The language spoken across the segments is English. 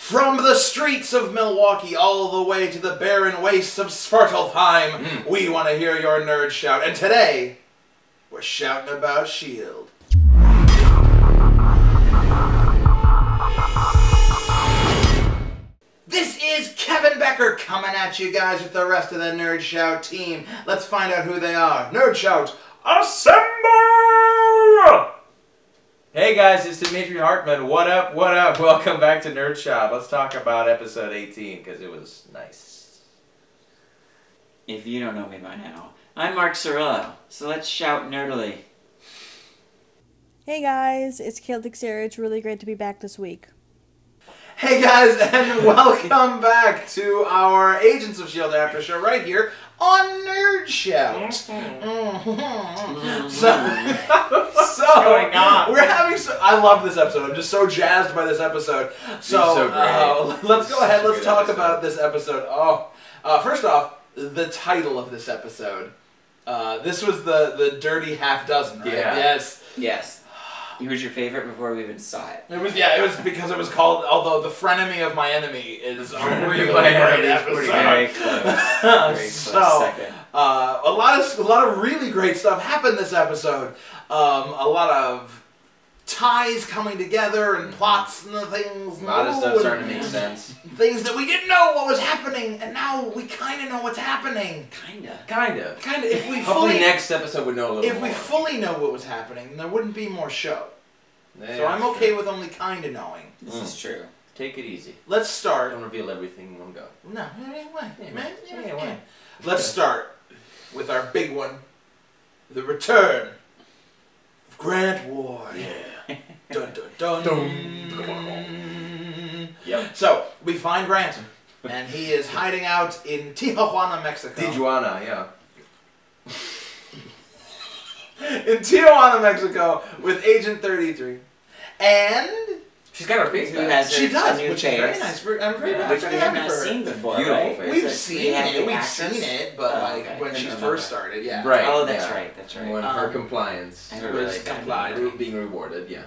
From the streets of Milwaukee all the way to the barren wastes of Svartalfheim, we want to hear your nerd shout. And today, we're shouting about S.H.I.E.L.D. This is Kevin Becker coming at you guys with the rest of the nerdSHOUT team. Let's find out who they are. nerdSHOUT, assemble! Hey guys, it's Demetris Hartman. What up, what up? Welcome back to nerdSHOUT. Let's talk about episode 18, because it was nice. If you don't know me by now, I'm Mark Cirillo, so let's shout nerdily. Hey guys, it's Keyla Teixeira. It's really great to be back this week. Hey guys, and welcome back to our Agents of S.H.I.E.L.D. after show right here on nerdSHOUT. We're having I love this episode. I'm just so jazzed by this episode. So let's go ahead. Let's talk about this episode. First off, the title of this episode. This was the Dirty Half Dozen, right? Yeah. Yes. It was your favorite before we even saw it. It was because it was called, although the Frenemy of My Enemy is a really great episode. Very close. Very close second. A lot of really great stuff happened this episode. A lot of ties coming together and plots and things. A lot of stuff starting to make sense. Things that we didn't know what was happening, and now we kind of know what's happening. Kind of. If we Hopefully next episode would know a little more. If we fully know what was happening, then there wouldn't be more show. Yeah, so I'm okay with only kind of knowing. This is true. Take it easy. Let's start. Don't reveal everything in one go. No, anyway. Let's start with our big one. The return of Grant Ward. Yeah. Dun dun dun. Yep. So, we find Grant, and he is hiding out in Tijuana, Mexico. Tijuana, yeah. In Tijuana, Mexico, with Agent 33. And she's got her face Who back. has she her does, new which face. is very nice. I'm very Which we have happy not for her. seen before, Beautiful right? face. We've seen it, but okay. when she first started, yeah. Right. Oh, that's yeah. right. That's right. When her compliance I was really complied. being rewarded, yeah.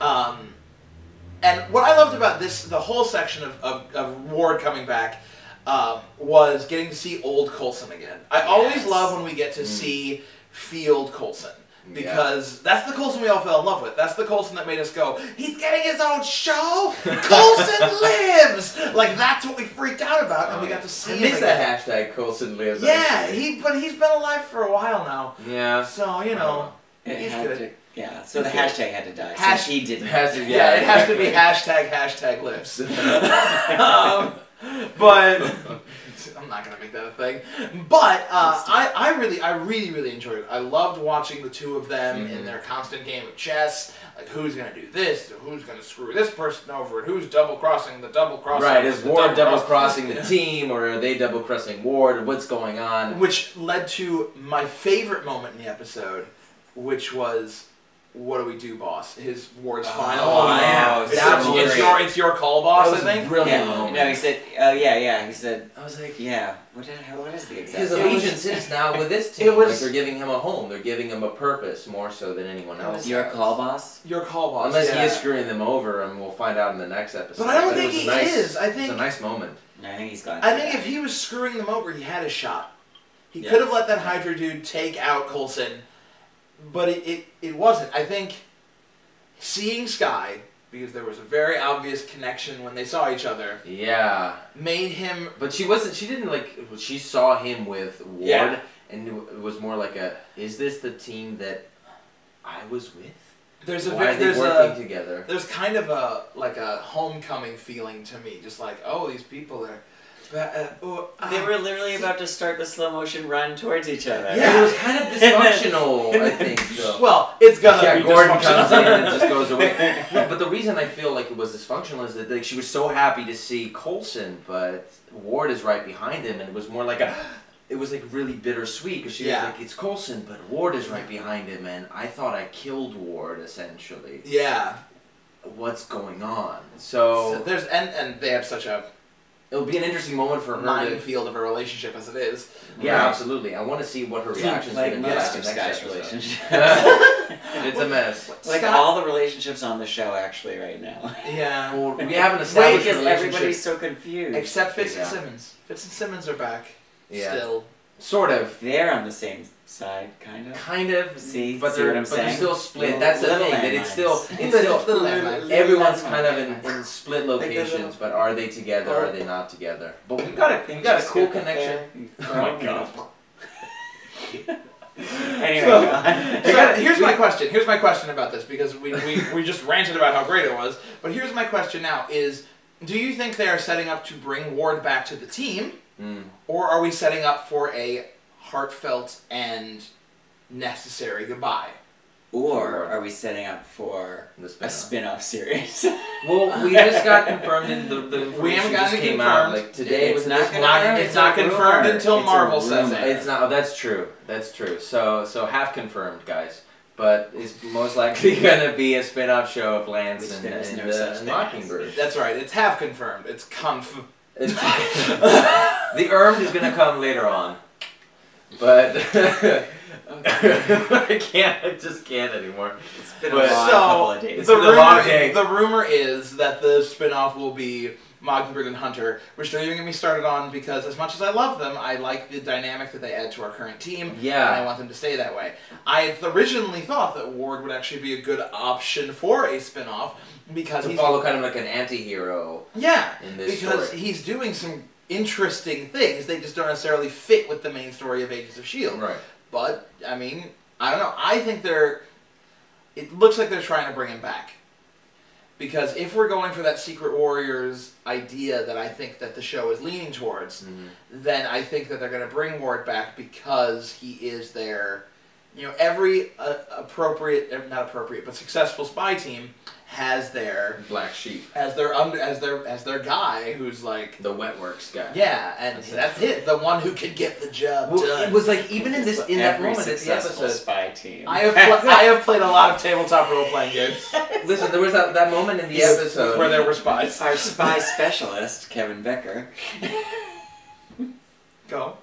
And what I loved about this, the whole section of Ward coming back, was getting to see old Coulson again. I always love when we get to see field Coulson. Because that's the Coulson we all fell in love with. That's the Coulson that made us go, he's getting his own show! Coulson lives! Like, that's what we freaked out about, and we got to see him miss again. that hashtag Coulson lives. Yeah, but he's been alive for a while now. Yeah. So, you know, he's good. Yeah, so the hashtag had to die. He didn't. It has to be hashtag lives. But I'm not gonna make that a thing. But I really enjoyed it. I loved watching the two of them in their constant game of chess. Like, who's gonna do this? Or who's gonna screw this person over? And who's double crossing the double crossing? Right, is Ward double crossing the team, or are they double crossing Ward? What's going on? Which led to my favorite moment in the episode, which was, "What do we do, boss?" His Ward's final line. Yeah, it's your call, boss. I think. Brilliant. Yeah. No, he said, he said, I was like, yeah, what is the exact his allegiance is now with this team. Like, they're giving him a home. They're giving him a purpose more so than anyone else. Your call, boss? Your call, boss. Unless he is screwing them over, and we'll find out in the next episode. But I don't think he is. I think it's a nice moment. I think he's gone. I think if he was screwing them over, he had a shot. He could have let that Hydra dude take out Coulson, but it wasn't. I think seeing Skye, because there was a very obvious connection when they saw each other. Yeah. Made him. But she didn't like. She saw him with Ward, and it was more like is this the team that I was with? Why are they working together? There's kind of a homecoming feeling to me, just like, oh, these people are. They were literally about to start the slow motion run towards each other. Yeah, it was kind of dysfunctional, I think. Though. Well, it's gonna be Gordon dysfunctional. comes in and just goes away. No, but the reason I feel like it was dysfunctional is that she was so happy to see Coulson, but Ward is right behind him, and it was more like it was like really bittersweet because she was like, it's Coulson, but Ward is right behind him, and I thought I killed Ward essentially. Yeah. What's going on? So there's and they have such a it'll be an interesting moment for her. Minefield of a relationship as it is. Yeah, absolutely. I want to see what her reaction's like going to be most like of in the next Skye's episode. relationships. It's a mess. Like all the relationships on the show actually right now. Yeah. Well, we haven't established Because a relationship. everybody's so confused. Except Fitz and Yeah. Simmons. Fitz and Simmons are back. Yeah. Still. Sort of. They're on the same side, kind of. Kind of. See, but see they're what I'm saying? still split. Little- That's the little thing. That it's landmines. still Landmines. everyone's Landmines. kind of in split locations, but are they together? Are they not together? But we got a cool connection. Oh my god. Anyway, So- go on. So here's my question. Here's my question about this, because we just ranted about how great it was. But here's my question now is, do you think they are setting up to bring Ward back to the team? Or are we setting up for a heartfelt and necessary goodbye? Or are we setting up for The a spin-off. spin-off series? Well, we just got confirmed in the We information haven't gotten just it came out confirmed. like today. It's was not this confirmed. morning. It's not confirmed rumor. until It's a Marvel says rumor. it. It's not. Oh, that's true. That's true. So half confirmed, guys. But it's most likely going to be a spin-off show of Lance Which and, there is and, no such and thing. Mockingbird. That's right. It's half confirmed. It's conf. The Erm is going to come later on. But I can't. I just can't anymore. It's been But- a long So, couple of days. It's been a long day. The rumor is that the spin-off will be Mockingbird and Hunter, which don't even get me started on, because as much as I love them, I like the dynamic that they add to our current team, Yeah. and I want them to stay that way. I originally thought that Ward would actually be a good option for a spin-off, because To he's... follow kind of like an anti-hero Yeah, in this because story. he's doing some interesting things. They just don't necessarily fit with the main story of Agents of S.H.I.E.L.D. Right. But, I mean, I don't know. I think it looks like they're trying to bring him back. Because if we're going for that Secret Warriors idea that I think that the show is leaning towards, then I think that they're going to bring Ward back because he is their, every not appropriate, but successful spy team has their Black Sheep. as their guy who's like, The Wetworks guy. yeah, and that's it, the one who can get the job Well, done. it was like even in that Every moment in the successful episode. spy team. I have played a lot of tabletop role playing games Listen, there was that moment in the episode where there were spies. Our spy specialist, Kevin Becker. Go.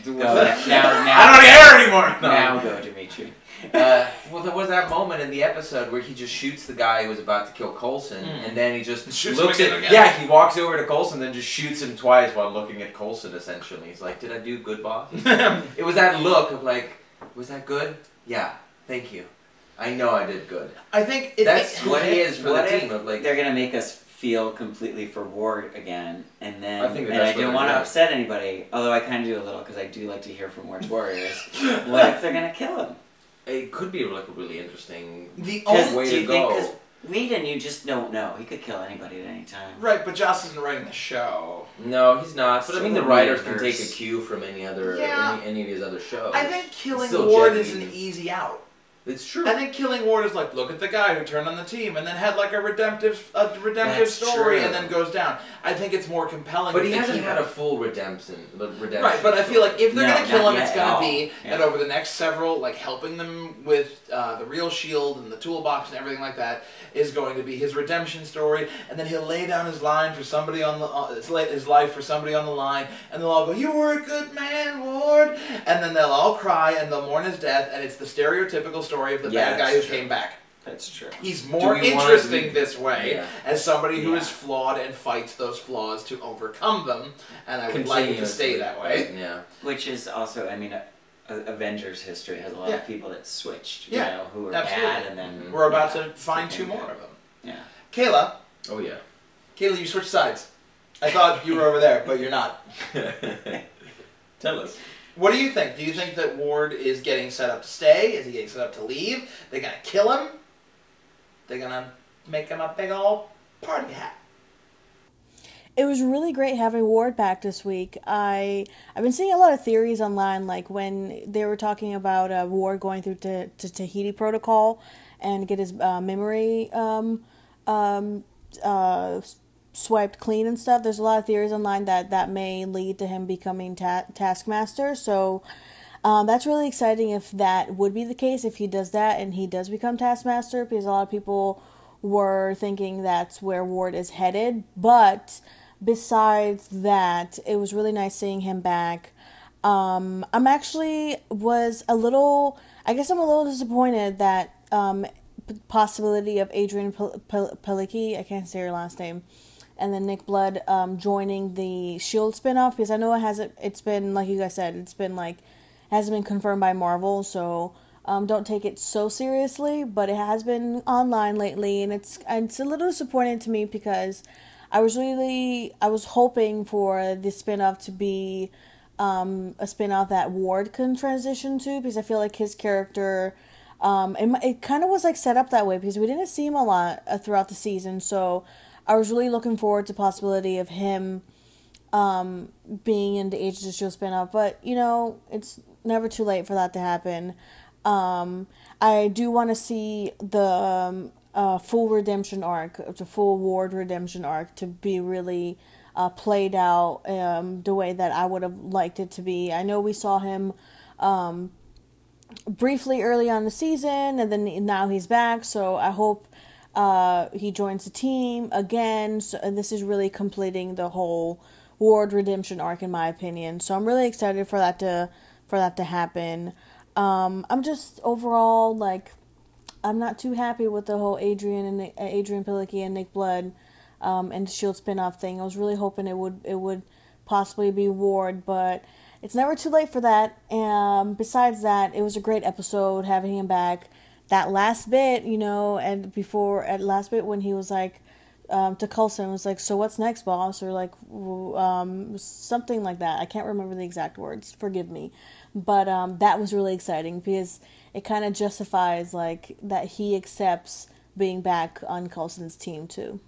Go now. I don't care anymore. Now go, Demetri. Well, there was that moment in the episode where he just shoots the guy who was about to kill Coulson, and then he just Shoots looks him at again. Yeah, he walks over to Coulson, then just shoots him twice while looking at Coulson. Essentially, he's like, "Did I do good, boss?" It was that look of like, "Was that good? Yeah, thank you. I know I did good." I think That's who he is for the What team. if Of like, they're gonna make us feel completely for Ward again, and then I think and that's I what don't they're want to doing. upset anybody, although I kind of do a little because I do like to hear from Ward's warriors. What if they're gonna kill him? it could be like a really interesting the Because only way do to you think? go. Because Whedon, you just don't know. He could kill anybody at any time. right, but Joss isn't writing the show. No, he's not. But I So mean, the the writers can writers- take a cue from any other Yeah. any of his other shows. I think killing Still Ward Jet is an Li. easy out. It's true. I think killing Ward is like, look at the guy who turned on the team and then had like a redemptive That's story true. and then goes down. I think it's more compelling. But if he they hasn't keep had it. a full redemption. Right, but I feel like if they're No, gonna kill not him, yet it's at gonna all. be Yeah. that over the next several, like helping them with the real shield and the toolbox and everything like that, is going to be his redemption story, and then he'll lay down his line for somebody on the his life for somebody on the line, and they'll all go, "You were a good man, Ward," and then they'll all cry and they'll mourn his death, and it's the stereotypical story of the Yeah, bad guy who that's true. came back. That's true. He's more Do we wanna interesting be- this way Yeah. as somebody who Yeah. is flawed and fights those flaws to overcome them, and I would like it to stay that way. Yeah. Which is also, I mean, Avengers history has a lot Yeah. of people that switched, Yeah, you know, who were absolutely. bad, and then We're about to became find two more good. of them. Yeah. Kayla, Oh yeah. Kayla, you switched sides. I thought you were over there, but you're not. Tell us. What do you think? Do you think that Ward is getting set up to stay? Is he getting set up to leave? They're gonna kill him? They're gonna make him a big old party hat. It was really great having Ward back this week. I've been seeing a lot of theories online, like when they were talking about Ward going through to Tahiti Protocol and get his memory swiped clean and stuff. There's a lot of theories online that may lead to him becoming Taskmaster. So that's really exciting if that would be the case, if he does that and he does become Taskmaster, because a lot of people were thinking that's where Ward is headed. But besides that, it was really nice seeing him back. I'm actually I guess I'm a little disappointed that possibility of Adrian Palicki, I can't say her last name, and then Nick Blood joining the S.H.I.E.L.D. spinoff, because I know it's been, like you guys said, hasn't been confirmed by Marvel, so don't take it so seriously, but it has been online lately, and it's a little disappointing to me because I was hoping for the spinoff to be a spin-off that Ward can transition to, because I feel like his character, it kind of was like set up that way because we didn't see him a lot throughout the season, so I was really looking forward to the possibility of him being in the Agents of S.H.I.E.L.D. spin-off, but it's never too late for that to happen. I do want to see the full redemption arc, the full Ward redemption arc, to be really played out the way that I would have liked it to be. I know we saw him briefly early on the season, and then now he's back, so I hope he joins the team again. So, and this is really completing the whole Ward redemption arc, in my opinion. So I'm really excited for that to happen. I'm just overall I'm not too happy with the whole Adrian Palicki and Nick Blood and the S.H.I.E.L.D. spinoff thing. I was really hoping it would possibly be Ward, but it's never too late for that. Besides that, it was a great episode having him back. That last bit, and at last bit when he was like to Coulson, was like, "So what's next, boss?" Or like something like that. I can't remember the exact words. Forgive me, but that was really exciting because it kind of justifies that he accepts being back on Coulson's team too.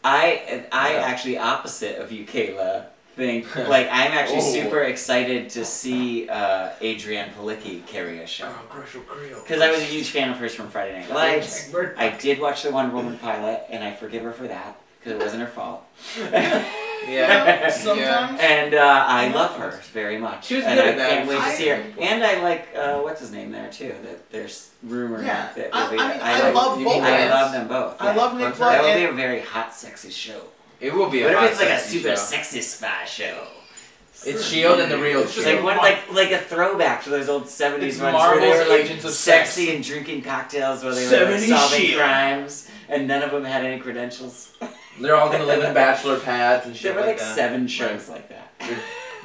I actually, opposite of you, Kayla, think I'm actually super excited to see Adrienne Palicki carry a show, because I was a huge fan of hers from Friday Night Lights. I did watch the Wonder Woman pilot, and I forgive her for that because it wasn't her fault. Yeah, sometimes. And I love her very much. She was good at that. I can't wait to see her. And I like what's his name there too. That there's rumor that I love both. I love them both. I love Nick Blood. That will be a very hot, sexy show. It will be. What if it's like a super sexy spy show? It's S.H.I.E.L.D. and the real show. Like a throwback to those old 70s ones where they were Agents of sexy and drinking cocktails where they were solving crimes, and none of them had any credentials. They're all gonna live in bachelor pads and shit. There were like that. 7 shows like that.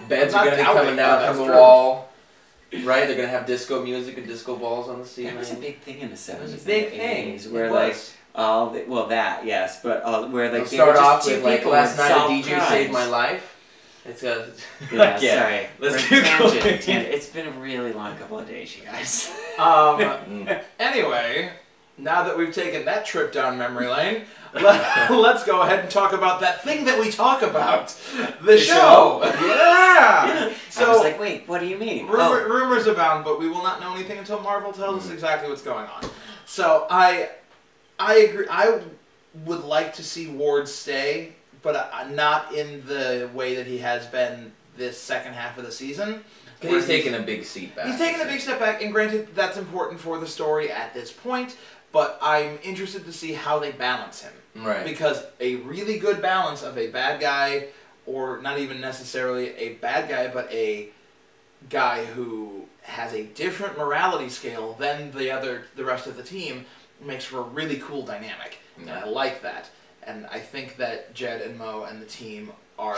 Beds are gonna be coming down from the wall. Right? They're gonna have disco music and disco balls on the ceiling. That was a big thing in the 70s. It was a big thing. Where where they'll start off with last night a DJ saved my life. It's a sorry. Let's keep going. It's been a really long couple of days, you guys. Anyway, now that we've taken that trip down memory lane, let's go ahead and talk about that thing that we talk about, the show. Yeah. So I was like, wait, what do you mean? Rumors abound, but we will not know anything until Marvel tells us exactly what's going on. So I agree. I would like to see Ward stay, but not in the way that he has been this second half of the season. He's taking a big seat back. He's taking a big step back, and granted, that's important for the story at this point, but I'm interested to see how they balance him. Right. Because a really good balance of a bad guy, or not even necessarily a bad guy, but a guy who has a different morality scale than the rest of the team, makes for a really cool dynamic. And I like that. And I think that Jed and Mo and the team are...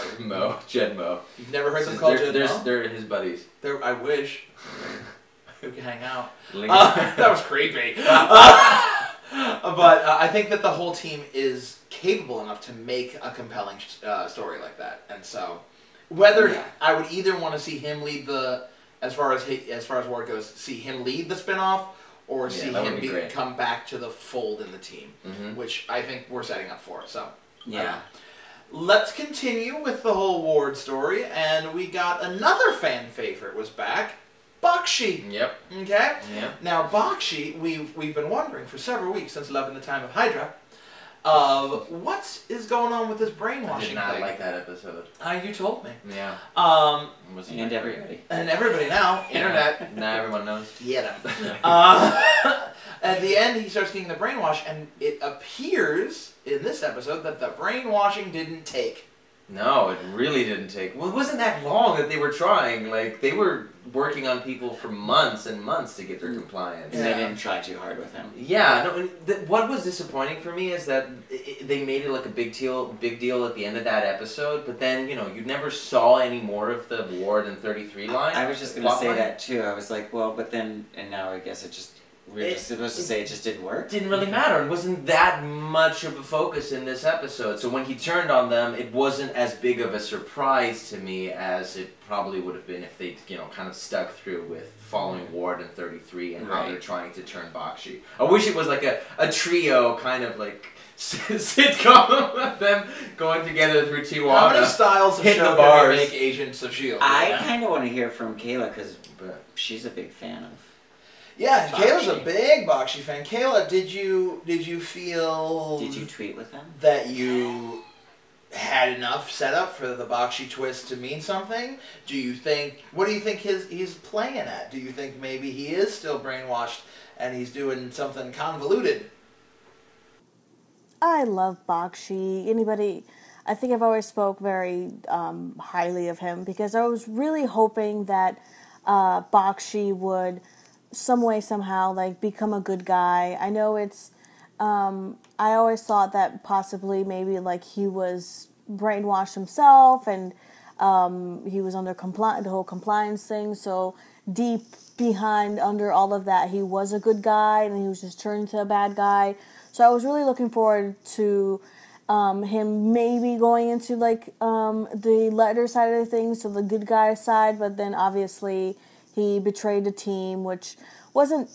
Jed Mo. You've never heard them called Jed Mo? They're his buddies. I wish. We could hang out. That was creepy. But I think that the whole team is capable enough to make a compelling story like that. And so, I would either want to see him lead as far as Ward goes, see him lead the spinoff, or see him come back to the fold in the team, which I think we're setting up for. So, let's continue with the whole Ward story, and we got another fan favorite was back, Bakshi. Yep. Okay? Yep. Now, Bakshi, we've been wondering for several weeks since Love in the Time of Hydra, what is going on with this brainwashing thing? I did not like that episode. You told me. Yeah. And everybody. And everybody now, internet. Now everyone knows. Get them. At the end, he starts getting the brainwash, and it appears in this episode that the brainwashing didn't take. No, it really didn't take. Well, it wasn't that long that they were trying. Like, they were working on people for months and months to get their compliance. And they didn't try too hard with him. Yeah, no. What was disappointing for me is that they made it like a big deal at the end of that episode, but then, you never saw any more of the Ward and 33 line. I was just going to say that too. I was like, well, but then, and now I guess we're just supposed to say it just didn't work? Didn't really matter. It wasn't that much of a focus in this episode. So when he turned on them, it wasn't as big of a surprise to me as it probably would have been if they, kind of stuck through with following Ward and 33 and how they're trying to turn Bakshi. I wish it was like a trio kind of like sitcom of them going together through Tijuana. How many styles of show can we make Agents of S.H.I.E.L.D? I kind of want to hear from Keyla because she's a big fan of. Yeah, Bakshi. Kayla's a big Bakshi fan. Keyla, did you feel? Did you tweet with him? That you had enough set up for the Bakshi twist to mean something? Do you think? What do you think he's playing at? Do you think maybe he is still brainwashed and he's doing something convoluted? I love Bakshi. I think I've always spoke very highly of him because I was really hoping that Bakshi would some way, somehow, like, become a good guy. I know it's, I always thought that possibly maybe, like, he was brainwashed himself and he was under the whole compliance thing, so deep behind, under all of that, he was a good guy and he was just turned into a bad guy. So I was really looking forward to him maybe going into, like, the lighter side of things, so the good guy side, but then obviously he betrayed the team, which wasn't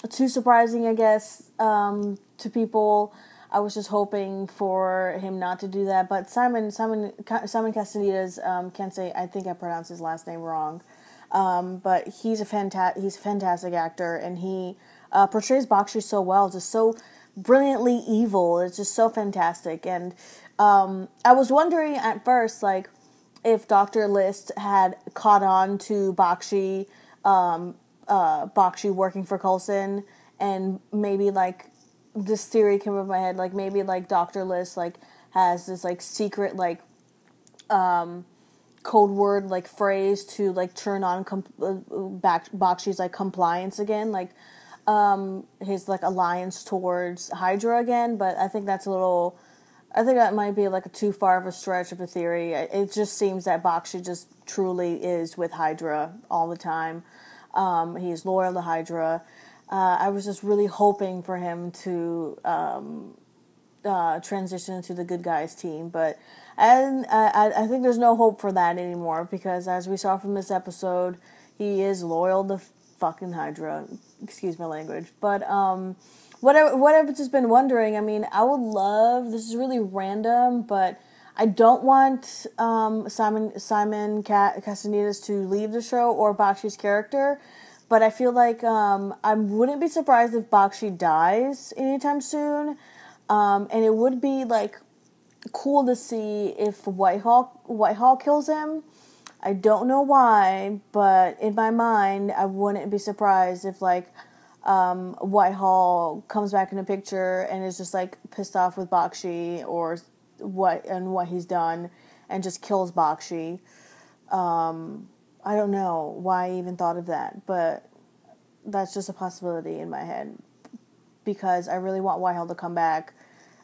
too surprising, I guess, to people. I was just hoping for him not to do that. But Simon Castaneda's, can't say, I think I pronounced his last name wrong. But he's a fantastic actor, and he portrays Bakshi so well, just so brilliantly evil. It's just so fantastic. And I was wondering at first, like, if Dr. List had caught on to Bakshi working for Coulson, and maybe, like, this theory came up in my head, like, maybe, like, Dr. List, like, has this, like, secret, like, code word, like, phrase to, like, turn on Bakshi's, like, compliance again, like, his, like, alliance towards Hydra again, but I think that's I think that might be, like, too far of a stretch of a theory. It just seems that Bakshi just truly is with Hydra all the time. He is loyal to Hydra. I was just really hoping for him to transition to the good guys team, but I think there's no hope for that anymore, because as we saw from this episode, he is loyal to fucking Hydra. Excuse my language. But what I've just been wondering, I mean, I would love, this is really random, but I don't want Simon Castaneda's to leave the show or Bakshi's character, but I feel like I wouldn't be surprised if Bakshi dies anytime soon, and it would be, like, cool to see if Whitehall kills him. I don't know why, but in my mind, I wouldn't be surprised if, like, Whitehall comes back in the picture and is just, like, pissed off with Bakshi or what he's done and just kills Bakshi. I don't know why I even thought of that, but that's just a possibility in my head, because I really want Whitehall to come back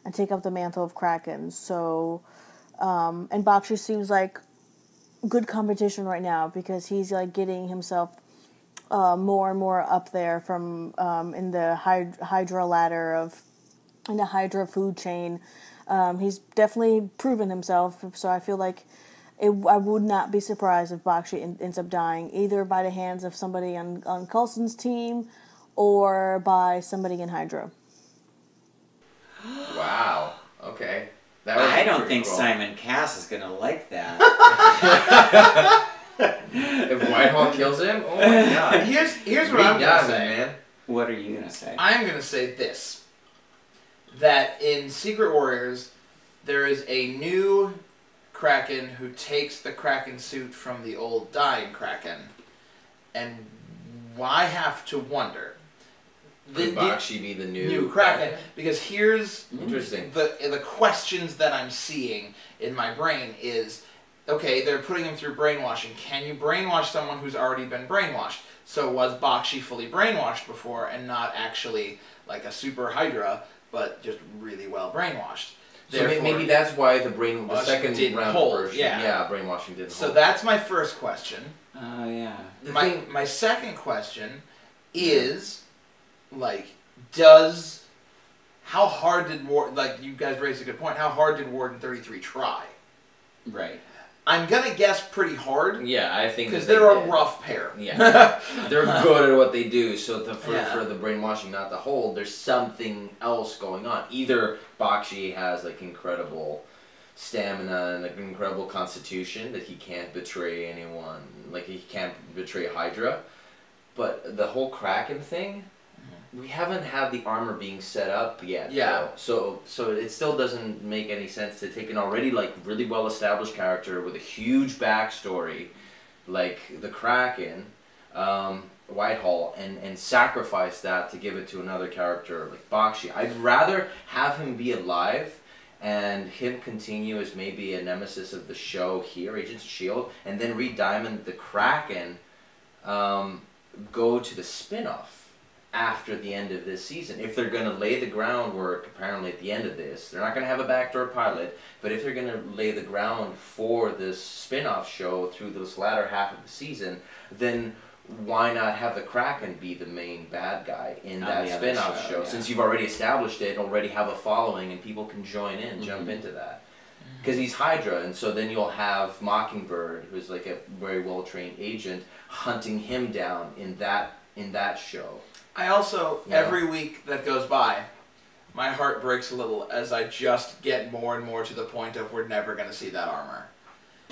and take up the mantle of Kraken. So, and Bakshi seems like good competition right now, because he's, like, getting himself more and more up there from in the Hydra ladder in the Hydra food chain. He's definitely proven himself, so I feel like I would not be surprised if Bakshi ends up dying, either by the hands of somebody on Coulson's team or by somebody in Hydra. Wow. Okay. I don't think cool. Simon Cass is going to like that. If Whitehall kills him? Oh my god. Here's what I'm going to say. Man. What are you going to say? I'm going to say this. That in Secret Warriors, there is a new Kraken who takes the Kraken suit from the old dying Kraken. And I have to wonder, Could Bakshi be the new Kraken? Because here's interesting. The questions that I'm seeing in my brain is, okay, they're putting him through brainwashing. Can you brainwash someone who's already been brainwashed? So was Bakshi fully brainwashed before and not actually like a super Hydra, but just really well brainwashed? So maybe that's why the second round hold, version, brainwashing didn't hold. So that's my first question. Oh yeah. My second question is, like, how hard did Warden, like you guys raised a good point, how hard did Warden 33 try? Right. I'm gonna guess pretty hard. Yeah, I think because they're a rough pair. Yeah, they're good at what they do. So for the brainwashing not to hold, there's something else going on. Either Bakshi has like incredible stamina and like an incredible constitution that he can't betray anyone, like he can't betray Hydra. But the whole Kraken thing, we haven't had the armor being set up yet. Yeah. So it still doesn't make any sense to take an already like really well established character with a huge backstory, like the Kraken, Whitehall, and sacrifice that to give it to another character like Bakshi. I'd rather have him be alive and him continue as maybe a nemesis of the show here, Agents of S.H.I.E.L.D, and then Reed Diamond, the Kraken, go to the spin-off after the end of this season. If they're going to lay the groundwork, apparently at the end of this, they're not going to have a backdoor pilot, but if they're going to lay the ground for this spin-off show through this latter half of the season, then why not have the Kraken be the main bad guy in that spin-off show? Since you've already established it, already have a following, and people can join in, jump into that. Because he's Hydra, and so then you'll have Mockingbird, who's like a very well-trained agent, hunting him down in that show. I also, every week that goes by, my heart breaks a little as I just get more and more to the point of we're never going to see that armor.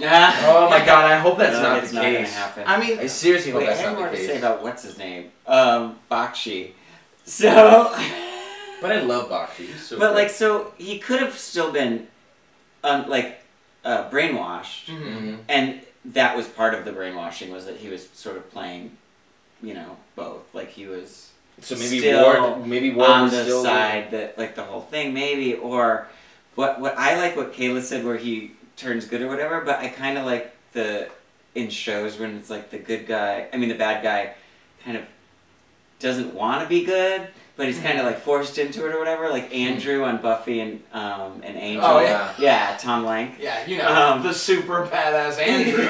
Oh my god, I hope that's not the case. Not gonna happen. I mean, I seriously hope that's not the case. I have more to say about what's his name, Bakshi. So, but I love Bakshi. So but like, so he could have still been, brainwashed, and that was part of the brainwashing, was that he was sort of playing, you know, both. Like he was. So maybe still Ward on was the still side that, like, the whole thing, maybe, or what I like what Kayla said, where he turns good or whatever. But I kind of like in shows when it's like the bad guy, kind of doesn't want to be good, but he's kind of like forced into it or whatever. Like Andrew on Buffy and Angel. Oh yeah, yeah, Tom Lank. Yeah, you know, the super badass Andrew.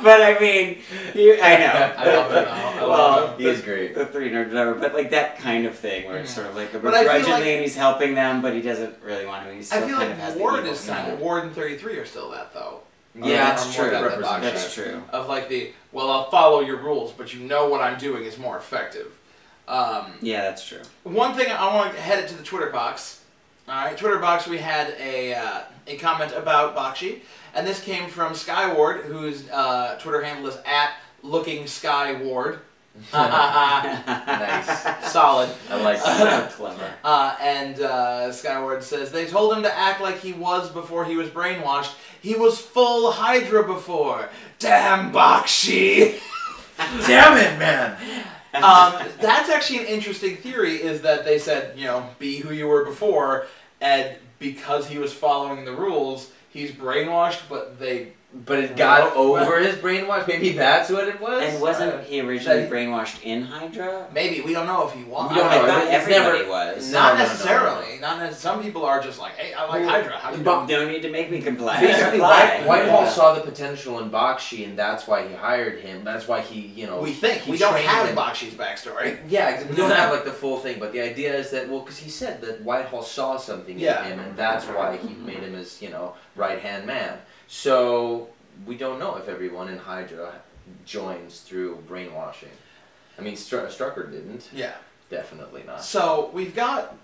But I mean, I know. I love it. I love he is great. The three nerds, whatever. But like that kind of thing, where it's sort of like a but begrudgingly, and he's helping them, but he doesn't really want to. He still I feel kind like of has Ward the is kind of Ward and 33 are still that though. Yeah, that's true. That's true. Of like I'll follow your rules, but you know what I'm doing is more effective. Yeah, that's true. One thing I want to head it to the Twitter box. All right, Twitter box. We had a comment about Bakshi. And this came from Skye Ward, whose Twitter handle is @LookingSkyWard. Nice. Solid. I like that. Clever. And Skye Ward says, they told him to act like he was before he was brainwashed. He was full Hydra before. Damn Bakshi. Damn it, man. That's actually an interesting theory, is that they said, you know, be who you were before, and because he was following the rules, he's brainwashed, but it got over his brainwash. Maybe that's what it was. And wasn't he originally brainwashed in Hydra? Maybe, we don't know if he was. We don't know. I thought everybody was. Not necessarily. No. Some people are just like, hey, I like Hydra. How do you Don't need to make me comply. Basically, Whitehall saw the potential in Bakshi, and that's why he hired him. That's why he, you know. We think we don't have Bakshi's backstory. Yeah, we don't have like the full thing, but the idea is that because he said that Whitehall saw something in him, and that's why he made him his, right-hand man. So we don't know if everyone in Hydra joins through brainwashing. I mean, Strucker didn't. Yeah. Definitely not. So we've got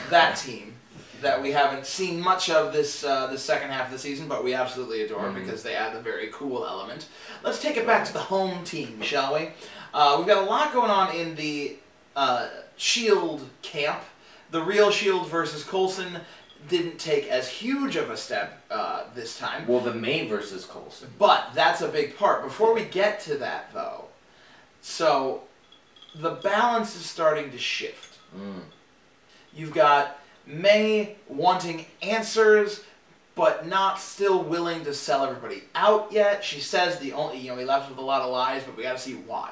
that team that we haven't seen much of this second half of the season, but we absolutely adore because they add a very cool element. Let's take it back to the home team, shall we? We've got a lot going on in the S.H.I.E.L.D. camp. The real S.H.I.E.L.D. versus Coulson didn't take as huge of a step this time. Well, the May versus Coulson. But that's a big part. Before we get to that, though, so the balance is starting to shift. You've got May wanting answers, but not still willing to sell everybody out yet. She says he left with a lot of lies, but we got to see why.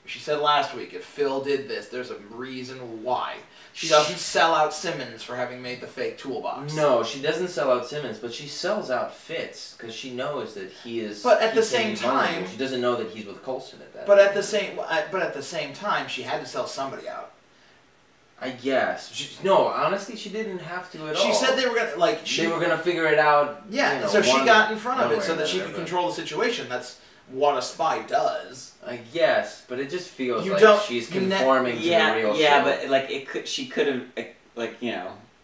She said last week, if Phil did this, there's a reason why. She doesn't sell out Simmons for having made the fake toolbox. No, she doesn't sell out Simmons, but she sells out Fitz because she knows that he is. But at the same time, she doesn't know that he's with Coulson at that. But at the same time, she had to sell somebody out. I guess. No, honestly, she didn't have to at all. She said they were gonna they were gonna figure it out. Yeah, so she got in front of it so that she could control the situation. That's what a spy does. I guess, but it just feels like she's conforming to the real Yeah, show. but she could have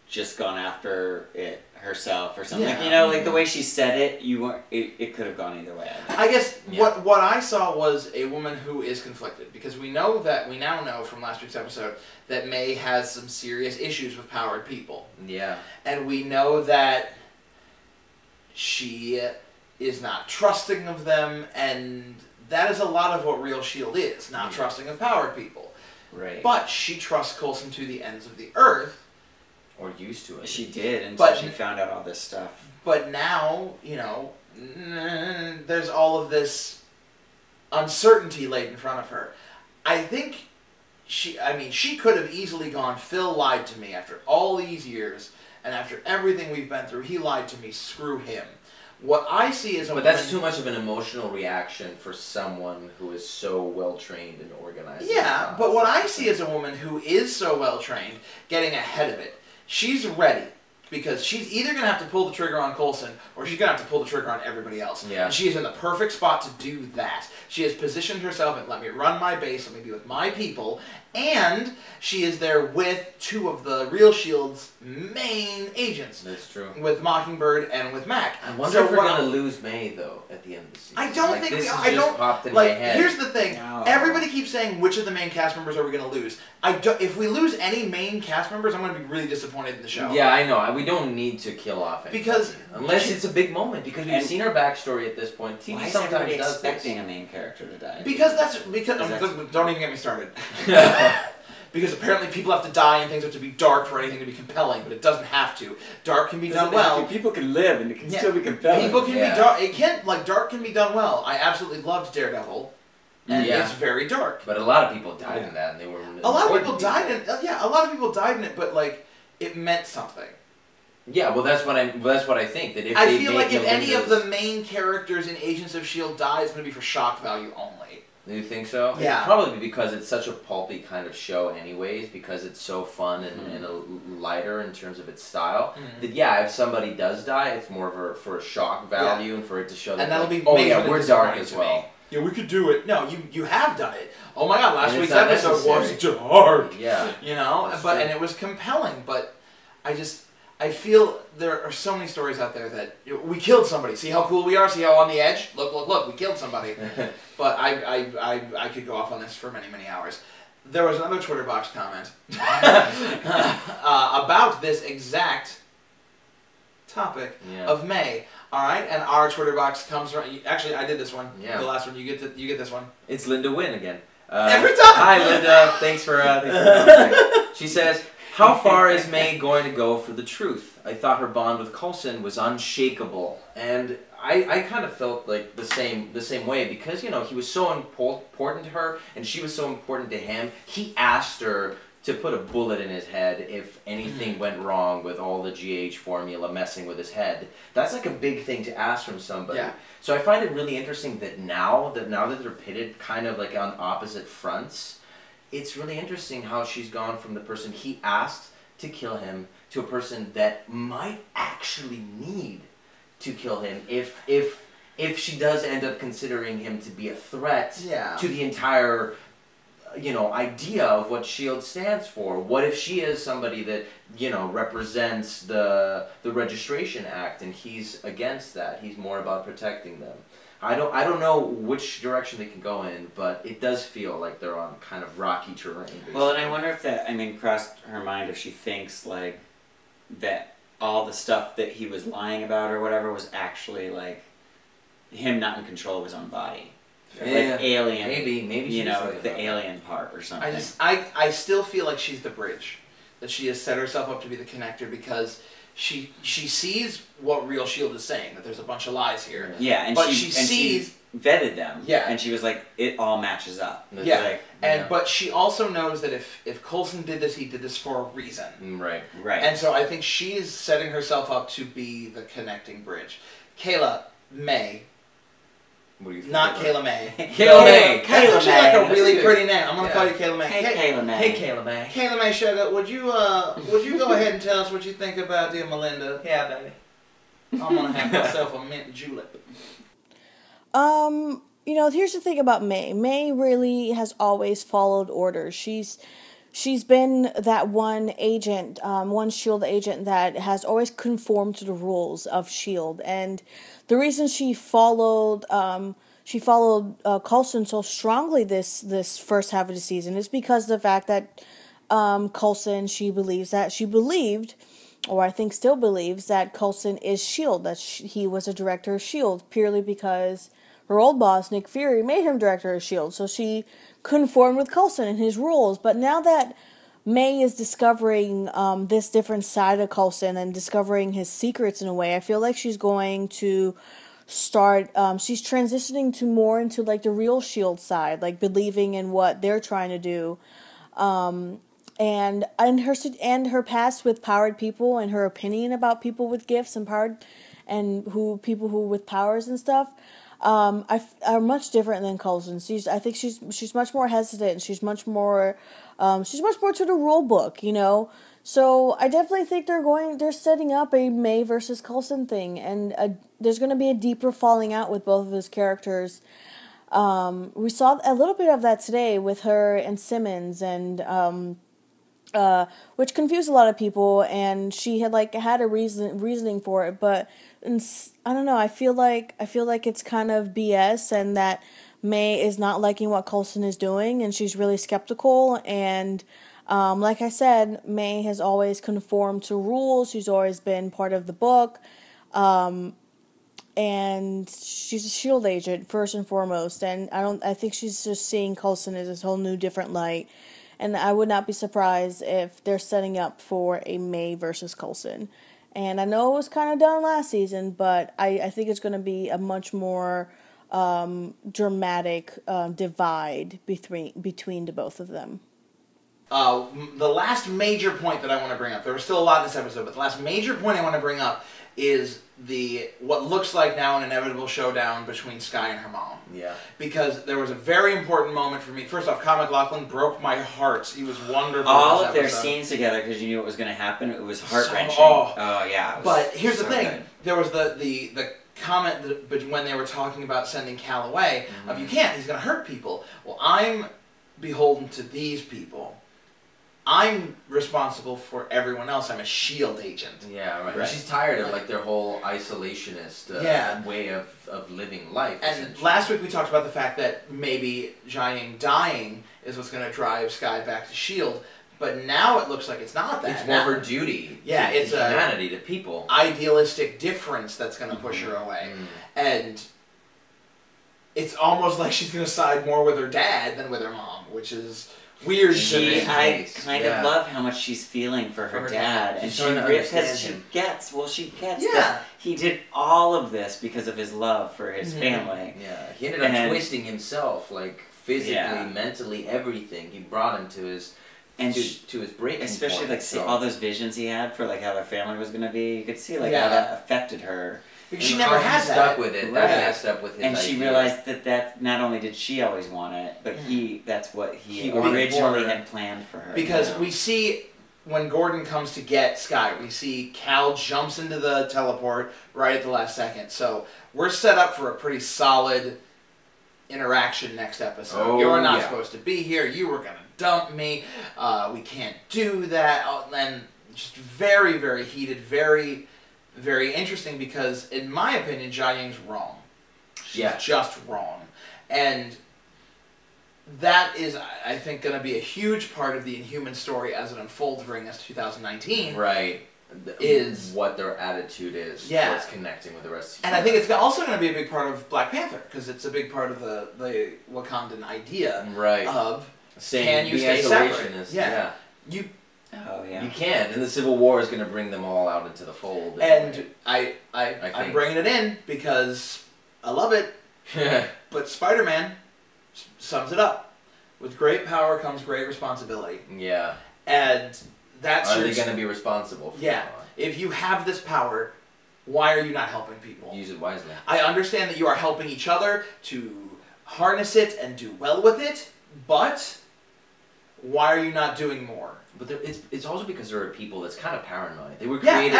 just gone after it herself or something. Yeah. Like the way she said it, it could have gone either way. I guess what I saw was a woman who is conflicted, because we now know from last week's episode that May has some serious issues with powered people. Yeah. And we know that she is not trusting of them, and that is a lot of what real S.H.I.E.L.D. is, not trusting of powered people. Right. But she trusts Coulson to the ends of the earth. Or used to it. She did until she found out all this stuff. But now, there's all of this uncertainty laid in front of her. I think she could have easily gone, Phil lied to me after all these years, and after everything we've been through, he lied to me, screw him. What I see is But that's too much of an emotional reaction for someone who is so well-trained and organized. Yeah, but what I see is a woman who is so well-trained getting ahead of it. She's ready, because she's either going to have to pull the trigger on Coulson, or she's going to have to pull the trigger on everybody else. Yeah. And she is in the perfect spot to do that. She has positioned herself and let me run my base, let me be with my people, and she is there with two of the real S.H.I.E.L.D's main agents. That's true. With Mockingbird and with Mac. I wonder if we're going to lose May, though, at the end of the season. I don't think we are. This just popped in my head. Here's the thing. No. Everybody keeps saying, which of the main cast members are we going to lose? If we lose any main cast members, I'm going to be really disappointed in the show. Yeah, I know. We don't need to kill off anybody. Because unless it's a big moment, because we've seen her backstory at this point. TV why is sometimes everybody does expecting this. a main character to die? Because don't even get me started. Because apparently people have to die and things have to be dark for anything to be compelling, but it doesn't have to. Dark can be done well. People can live and it can still be compelling. People can be dark. Dark can be done well. I absolutely loved Daredevil, and it's very dark. But a lot of people died in that, and they were. A lot of people died in. A lot of people died in it, but it meant something. Yeah, well, that's what I think. That if I feel like if any of the main characters in Agents of S.H.I.E.L.D. die, it's going to be for shock value only. Do you think so? Yeah. It'd probably because it's such a pulpy kind of show anyways, because it's so fun and lighter in terms of its style, that if somebody does die, it's more for a shock value and for it to show that, and that'll be we're dark as well. Yeah, we could do it. No, you have done it. Oh my god, last week's episode was dark. Yeah. And it was compelling, but I feel there are so many stories out there that we killed somebody. See how cool we are? See how on the edge? Look, we killed somebody. But I could go off on this for many, many hours. There was another Twitter box comment about this exact topic of May. All right, and our Twitter box comes from. Actually, I did this one. Yeah. The last one. You get this one. It's Linda Wynn again. Every time. Hi, Linda. Thanks for. She says, "How far is May going to go for the truth? I thought her bond with Coulson was unshakable," and I kind of felt like the same way, because he was so important to her and she was so important to him. He asked her to put a bullet in his head if anything went wrong with all the GH formula messing with his head. That's like a big thing to ask from somebody. Yeah. So I find it really interesting that now that they're pitted kind of like on opposite fronts, it's really interesting how she's gone from the person he asked to kill him to a person that might actually need to kill him if she does end up considering him to be a threat to the entire idea of what S.H.I.E.L.D. stands for. What if she is somebody that represents the Registration Act and he's against that? He's more about protecting them. I don't know which direction they can go in, but it does feel like they're on kind of rocky terrain. Basically. Well, and I wonder if that crossed her mind if she thinks that all the stuff that he was lying about or whatever was actually him not in control of his own body. Like alien. Maybe you know, the alien part or something. I still feel like she's the bridge. That she has set herself up to be the connector because she sees what real S.H.I.E.L.D. is saying, that there's a bunch of lies here. Yeah, and she vetted them. Yeah. And she was like, it all matches up. Yeah. But she also knows that if Coulson did this, he did this for a reason. Right. And so I think she is setting herself up to be the connecting bridge. Kayla May. What do you think? Not Kayla May. Kayla May. That's actually like a really pretty name. I'm gonna call you Kayla May. Hey, Kayla May. Hey, Kayla May. Kayla May Sugar, would you go ahead and tell us what you think about dear Melinda? Yeah, baby. I'm gonna have myself a mint julep. You know, here's the thing about May. May really has always followed orders. She's been that one agent, one S.H.I.E.L.D. agent that has always conformed to the rules of S.H.I.E.L.D. And the reason she followed Coulson so strongly this first half of the season is because of the fact that Coulson, she believed, or I think still believes, that Coulson is S.H.I.E.L.D., that he was a director of S.H.I.E.L.D., purely because her old boss, Nick Fury, made him director of S.H.I.E.L.D., so she conformed with Coulson and his rules. But now that May is discovering this different side of Coulson and discovering his secrets in a way, I feel like she's going to start, she's transitioning to more into like the real S.H.I.E.L.D. side, like believing in what they're trying to do. And her past with powered people and her opinion about people with gifts and powered and people who with powers and stuff are much different than Coulson. I think she's much more hesitant. She's much more to the rule book, you know. So I definitely think they're setting up a May versus Coulson thing, and there's going to be a deeper falling out with both of his characters. We saw a little bit of that today with her and Simmons, and which confused a lot of people, and she had a reasoning for it, but I don't know. I feel like it's kind of BS, and that May is not liking what Coulson is doing, and she's really skeptical. And like I said, May has always conformed to rules. She's always been part of the book, and she's a S.H.I.E.L.D. agent first and foremost. And I think she's just seeing Coulson as this whole new different light. And I would not be surprised if they're setting up for a May versus Coulson. And I know it was kind of done last season, but I think it's going to be a much more dramatic divide between the both of them. The last major point that I want to bring up, there was still a lot in this episode, but the last major point I want to bring up is what looks like now an inevitable showdown between Skye and her mom. Yeah. Because there was a very important moment for me. First off, Kyle MacLachlan broke my heart. He was wonderful. All of their scenes together, because you knew what was going to happen. It was heart-wrenching. Yeah. But here's the thing. Good. There was the comment when they were talking about sending Cal away, of you can't, he's going to hurt people. Well, I'm beholden to these people. I'm responsible for everyone else. I'm a S.H.I.E.L.D. agent. Yeah, right. She's tired of like their whole isolationist way of living life. And last week we talked about the fact that maybe Jiaying dying is what's going to drive Skye back to S.H.I.E.L.D. But now it looks like it's not that. It's more her duty. Yeah, it's humanity to people. Idealistic difference that's going to push her away. And it's almost like she's going to side more with her dad than with her mom, which is weird to me. I kind of love how much she's feeling for her dad. And because she gets that he did all of this because of his love for his family. Yeah, he ended up twisting himself, like physically, mentally, everything. He brought him to his to his breaking especially point. Like all those visions he had for like how their family was going to be. You could see like how that affected her. Because she never had that. Stuck with it. That messed up with his And she realized that not only did she always want it, but that's what he originally had planned for her. Because we see, when Gordon comes to get Skye, we see Cal jumps into the teleport right at the last second. So we're set up for a pretty solid interaction next episode. You're not supposed to be here. You were going to dump me. We can't do that. And just very, very heated, very... very interesting, because in my opinion Jiaying's wrong. She's just wrong. And that is, I think, going to be a huge part of the Inhuman story as it unfolds during this 2019. Right. is what their attitude is towards connecting with the rest of humanity. And I think it's also going to be a big part of Black Panther, because it's a big part of the Wakandan idea of can you stay separate? You can, and the Civil War is going to bring them all out into the fold. And I'm bringing it in because I love it, but Spider-Man sums it up. With great power comes great responsibility. Yeah. And that's Are they going to be responsible for that? If you have this power, why are you not helping people? Use it wisely. I understand that you are helping each other to harness it and do well with it, but why are you not doing more? But it's also because there are people that's kind of paranoid. They were created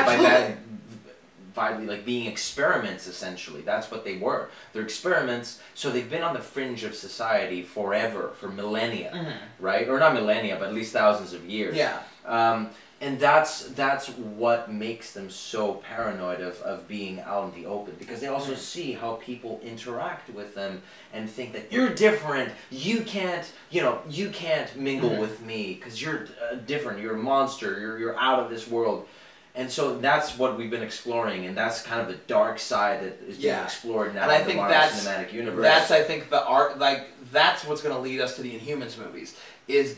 by like being experiments, essentially. That's what they were. They're experiments, so they've been on the fringe of society forever, for millennia, right? Or not millennia, but at least thousands of years. Yeah. And that's what makes them so paranoid of being out in the open, because they also see how people interact with them and think that you're different, you can't mingle with me because you're different, you're a monster, you're out of this world. And so that's what we've been exploring, and that's kind of the dark side that is being explored now in the Marvel Cinematic Universe. That's, I think, the art, that's what's going to lead us to the Inhumans movies, is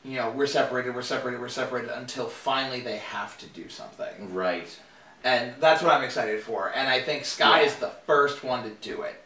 we're separated until finally they have to do something. Right. And that's what I'm excited for. And I think Skye is the first one to do it.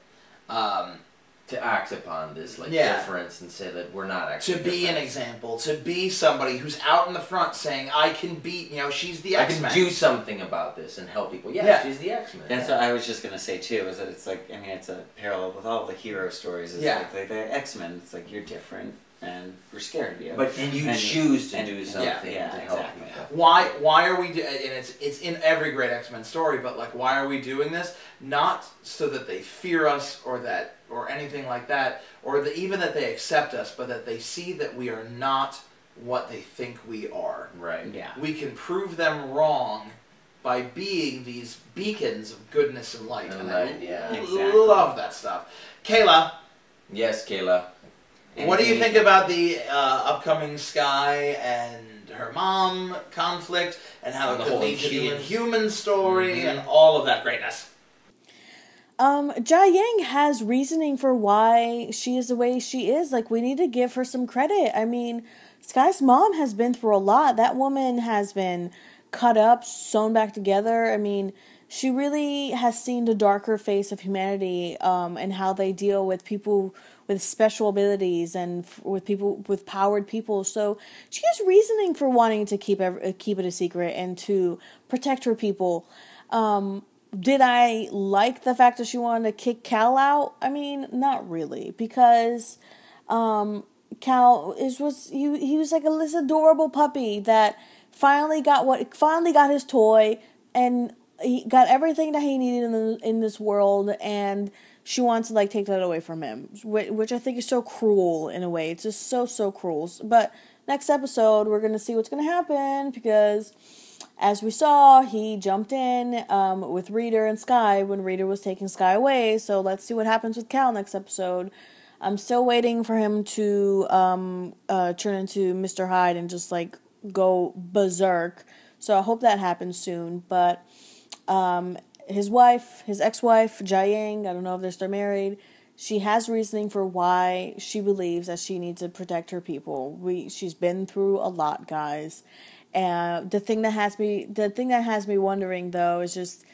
To act upon this difference and say that we're not actually to be an example, to be somebody who's out in the front saying, I can beat, she's the X-Men. I can do something about this and help people. Yeah. She's the X-Men. That's what I was just going to say too, is that it's like, it's a parallel with all the hero stories. It's like the X-Men, it's like, you're different and we're scared of you. And you choose to do something to help people. Why are we and it's in every great X-Men story, but why are we doing this? Not so that they fear us or anything like that, or even that they accept us, but that they see that we are not what they think we are. Right. Yeah. We can prove them wrong by being these beacons of goodness and light. I love that stuff. Kayla. Yes, Kayla. What do you think about the upcoming Skye and her mom conflict, and how it could lead to the Inhuman story and all of that greatness? Jiaying has reasoning for why she is the way she is. We need to give her some credit. Skye's mom has been through a lot. That woman has been cut up, sewn back together. She really has seen the darker face of humanity, and how they deal with people with special abilities and with people with powered people. So she has reasoning for wanting to keep it a secret and to protect her people. Did I like the fact that she wanted to kick Cal out? Not really, because Cal he was like this adorable puppy that finally got his toy, and he got everything that he needed in this world, and she wants to take that away from him, which I think is so cruel in a way. It's just so cruel. But next episode, we're gonna see what's gonna happen, because as we saw, he jumped in with Rita and Skye when Rita was taking Skye away. So let's see what happens with Cal next episode. I'm still waiting for him to turn into Mr. Hyde and just go berserk. So I hope that happens soon. But his ex-wife, Jiaying, I don't know if they're still married, she has reasoning for why she believes that she needs to protect her people. She's been through a lot, guys. And the thing that has me wondering, though, is just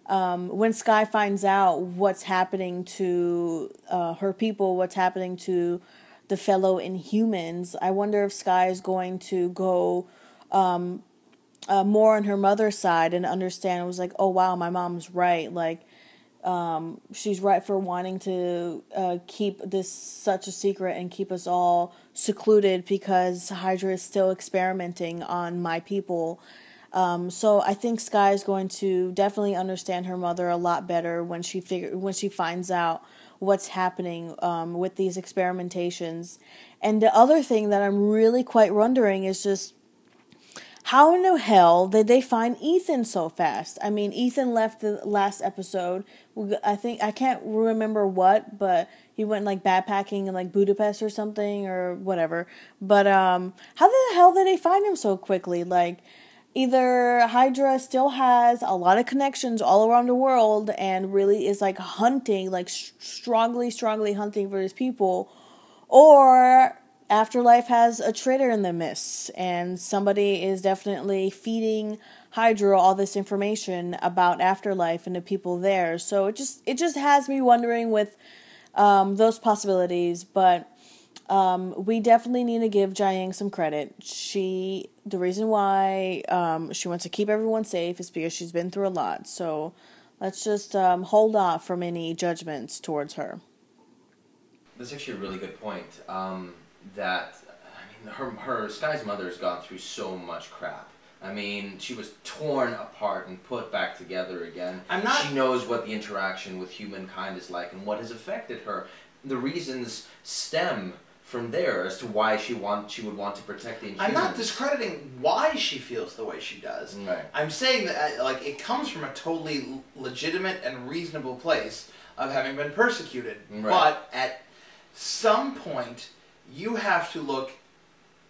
when Skye finds out what's happening to her people, what's happening to the fellow Inhumans, I wonder if Skye is going to go more on her mother's side and understand. It was oh wow, my mom's right. She's right for wanting to keep this such a secret and keep us all secluded, because Hydra is still experimenting on my people. So I think Skye is going to definitely understand her mother a lot better when she finds out what's happening with these experimentations. And the other thing that I'm really quite wondering is just, how in the hell did they find Ethan so fast? Ethan left the last episode. I can't remember what, but he went backpacking in Budapest or something or whatever. But how the hell did they find him so quickly? either Hydra still has a lot of connections all around the world and really is like hunting, like strongly hunting for his people, or Afterlife has a traitor in the midst and somebody is definitely feeding Hydra all this information about Afterlife and the people there. So it just has me wondering with those possibilities, but we definitely need to give Jiaying some credit. The reason why she wants to keep everyone safe is because she's been through a lot. So let's just hold off from any judgments towards her. That's actually a really good point. Her Skye's mother has gone through so much crap. I mean, she was torn apart and put back together again. She knows what the interaction with humankind is like and what has affected her. The reasons stem from there as to why she would want to protect the Inhumans. I'm not discrediting why she feels the way she does. Right. I'm saying that it comes from a totally legitimate and reasonable place of having been persecuted. Right. But at some point, you have to look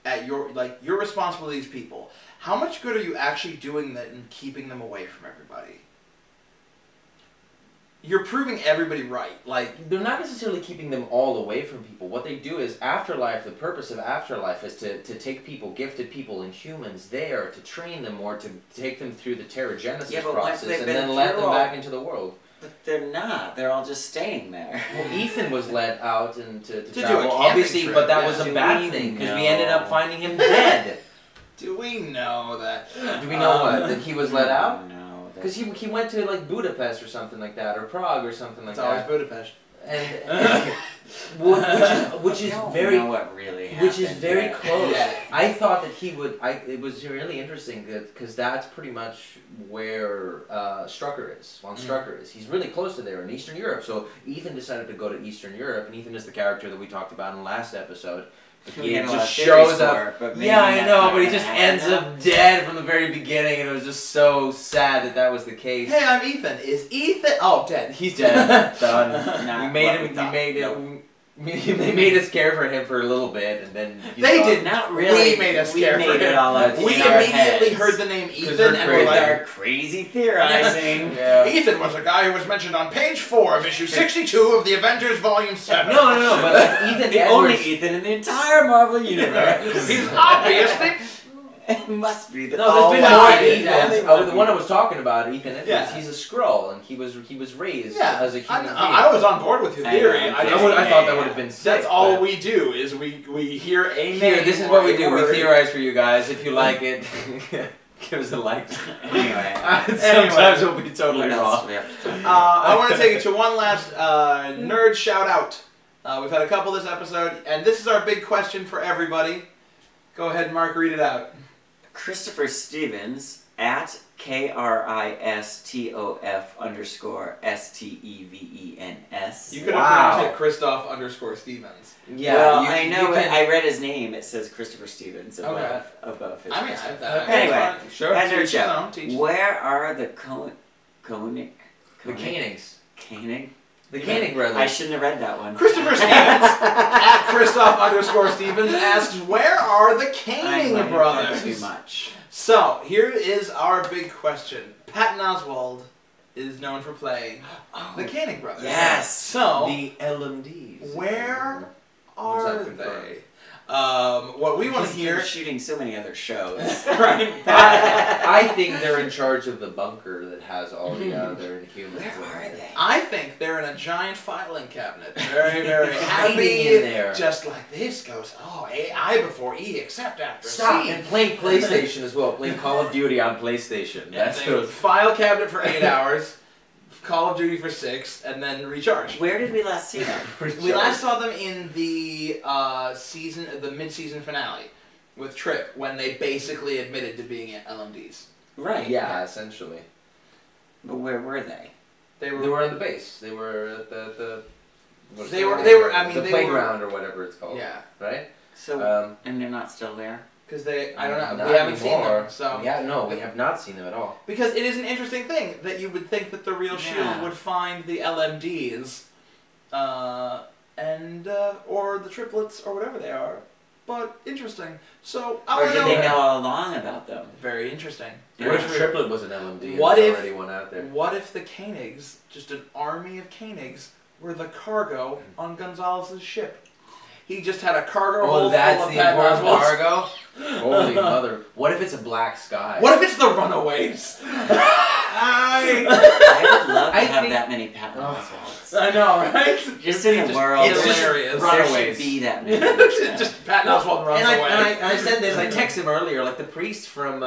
at you're responsible to these people. How much good are you actually doing that in keeping them away from everybody? You're proving everybody right. They're not necessarily keeping them all away from people. What they do is Afterlife, the purpose of Afterlife is to take people, gifted people, Inhumans there, to train them or to take them through the Teragenesis process and then let them back into the world. But they're not. They're all just staying there. Well, Ethan was let out and to do travel, a obviously, trip, but that was a bad thing because we ended up finding him dead. Do we know that? Do we know what? That he was let out? No. Because he went to Budapest or something like that, or Prague or something like that. It's always Budapest. And which is very know what really happened. Which is very close. Yeah. I thought that he would. It was really interesting because that's pretty much where Strucker is. Von Strucker is. He's really close to there in Eastern Europe. So Ethan decided to go to Eastern Europe, and Ethan is the character that we talked about in the last episode. He just shows up. Yeah, I know, but he just ends up dead from the very beginning, and it was just so sad that was the case. Hey, I'm Ethan. Is Ethan? Oh, dead. He's dead. Done. They made us care for him for a little bit, and then they did not really. We made us care for him. It all up we immediately heard the name Ethan, and we're like, our crazy theorizing. Yeah. Ethan was a guy who was mentioned on page 4 of issue 62 of the Avengers Volume 7. No, but Ethan, the only Ethan in the entire Marvel universe. He's obviously. It must be the. No, there's been more Ethans. The one I was talking about, Ethan Edwards, yeah. He's a Skrull, and he was raised as a human being. I was on board with your theory. I thought that would have been sick. That's all we do is we hear a name. This is what we do. We theorize for you guys. If you like it, give us a like. Anyway, sometimes we'll be totally wrong. I want to take it to one last nerd shout out. We've had a couple this episode, and this is our big question for everybody. Go ahead, Mark, read it out. Christopher Stevens at KRISTOF_STEVENS. You could have pronounced it Christoph_Stevens. Yeah, well, I know. I read his name. It says Christopher Stevens above his. Anyway, sure. At nerdSHOUT, where are the Koenigs? Koenig? The Koenig brothers. I shouldn't have read that one. Christopher Stevens at Christoph_Stevens asks, where are the Koenig brothers? Too much. So, here is our big question. Patton Oswalt is known for playing the Koenig brothers. Yes. So, the LMDs. Where are they? What we want to hear... They're shooting so many other shows. Right. I think they're in charge of the bunker that has all the other Inhumans. Where are they? I think they're in a giant filing cabinet. Very, very happy in there. Just like this goes, I before E, except after Stop. C. And playing PlayStation as well. Playing Call of Duty on PlayStation. Yeah, that's good. File cabinet for 8 hours. Call of Duty for 6, and then recharge. Where did we last see them? We last saw them in the mid-season finale with Trip, when they basically admitted to being LMDs. Right. Yeah, essentially. But where were they? They were on the base. They were at the playground or whatever it's called. Yeah. Right. So and they're not still there. Because I don't know, we haven't seen them, so... Yeah, no, we have not seen them at all. Because it is an interesting thing that you would think that the real S.H.I.E.L.D. would find the LMDs, or the triplets, or whatever they are, but interesting. So I Or want to did know. they know all along about them? Very interesting. What if Triplet was an LMD? What and if already one out there? What if the Koenigs, just an army of Koenigs, were the cargo on Gonzalez's ship? He just had a cargo hold full that's of the Padme important Oswalds. cargo. Holy mother! What if it's a black sky? What if it's the Runaways? I would love to have that many Patton Oswalds. I know, right? Just in the world, it's hilarious. there Runaways. should be that many. Just Patton Oswalt runs and away. I said this. I texted him earlier. Like the priest from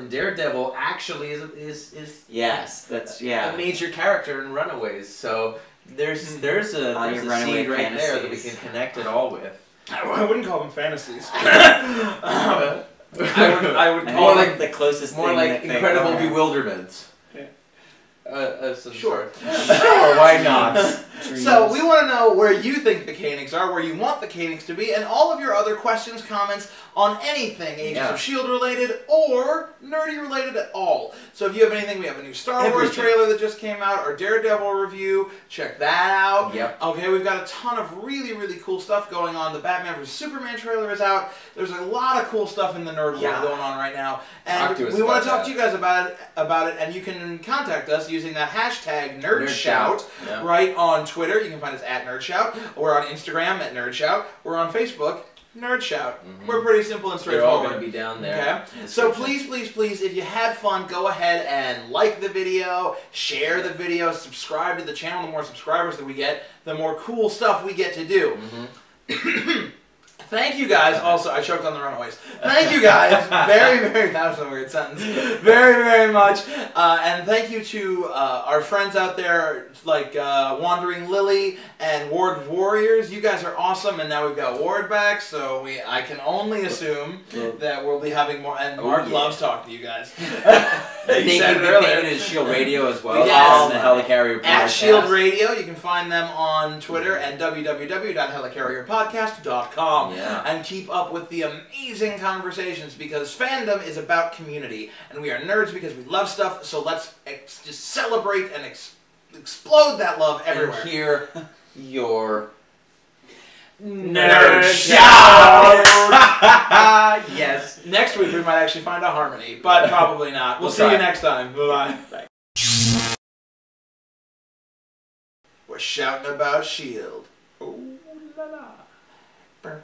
Daredevil actually is Yes, that's a major character in Runaways. So there's a Runaway seed right there that we fantasies. can connect it all with. I wouldn't call them fantasies. I would call More them like the closest more thing like that they incredible are. bewilderments. Sure. Sure, why not? So we want to know where you think the Koenigs are, where you want the Koenigs to be, and all of your other questions, comments on anything Agents of S.H.I.E.L.D. related or nerdy related at all. So if you have anything, we have a new Star Wars trailer that just came out, or Daredevil review, check that out. Yep. Okay, we've got a ton of really, really cool stuff going on. The Batman vs. Superman trailer is out. There's a lot of cool stuff in the nerd world going on right now. And we want to talk to you guys about it, and you can contact us using that hashtag nerdSHOUT right on Twitter. You can find us at nerdSHOUT. We're on Instagram at nerdSHOUT. We're on Facebook, nerdSHOUT. We're pretty simple and They're all straightforward. going to be down there. Okay. So please, please, please, if you had fun, go ahead and like the video, share the video, subscribe to the channel. The more subscribers that we get, the more cool stuff we get to do. Thank you guys. Also, I choked on the Runaways. Thank you guys very, very, that was a weird sentence. Very, very much. And thank you to our friends out there like Wandering Lily and Ward Warriors. You guys are awesome, and now we've got Ward back, so I can only assume that we'll be having more, and Mark loves talking to you guys. He said it earlier. To S.H.I.E.L.D. Radio as well. Yes. The Helicarrier At podcast. S.H.I.E.L.D. Radio, you can find them on Twitter at www.helicarrierpodcast.com. And keep up with the amazing conversations, because fandom is about community, and we are nerds because we love stuff, so let's just celebrate and explode that love everywhere. And hear your Nerd Shout! Yes. Next week we might actually find a harmony, but probably not. We'll see you next time. Bye-bye. We're shouting about S.H.I.E.L.D. Oh la la. Boom,